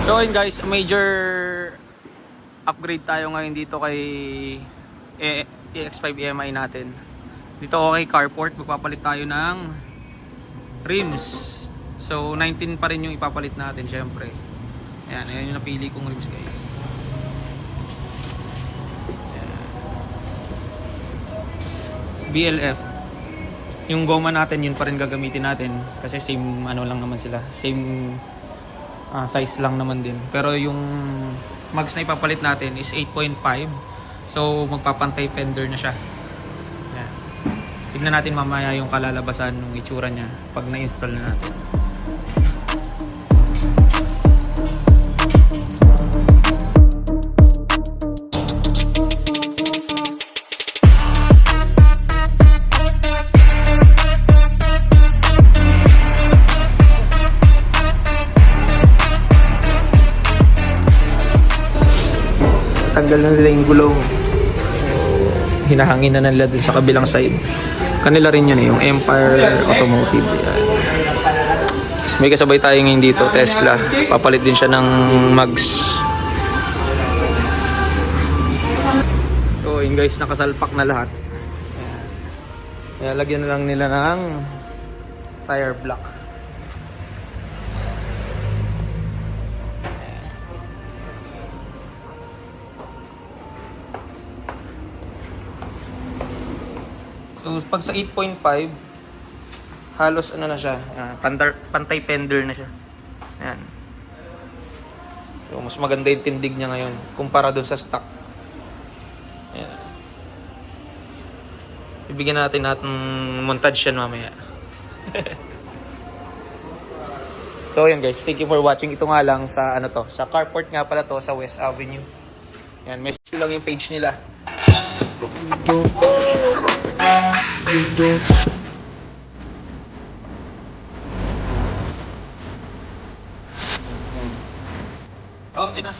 So ayun guys, major upgrade tayo ngayon dito kay EX5 EMI natin. Dito ako kay Carport, magpapalit tayo ng rims. So 19 pa rin yung ipapalit natin syempre. Ayan yung napili kong rims guys. Ayan. BLF. Yung goma natin yun pa rin gagamitin natin kasi same ano lang naman sila. Same size lang naman din. Pero yung mags na ipapalit natin is 8.5. So magpapantay fender na siya. Ayan. Tignan natin mamaya yung kalalabasan ng itsura niya pag na-install na natin. Tanggal na nila yung gulong. Hinahangin na nila dun sa kabilang side. Kanila rin yun yung Empire Automotive. Yan. May kasabay tayo ngayon dito, Tesla. Papalit din siya ng mags. So yun guys, nakasalpak na lahat. Kaya lagyan na lang nila ng tire block. So pag sa 8.5 halos ano na siya, pantay fender na siya. Ayan. So mas maganda yung tindig niya ngayon kumpara dun sa stock. Ayan. Ibigyan natin montage yan mamaya. So yan guys, thank you for watching. Ito nga lang sa ano to, sa Carport nga pala to sa West Avenue. Yan, message lang yung page nila. Oh, tina.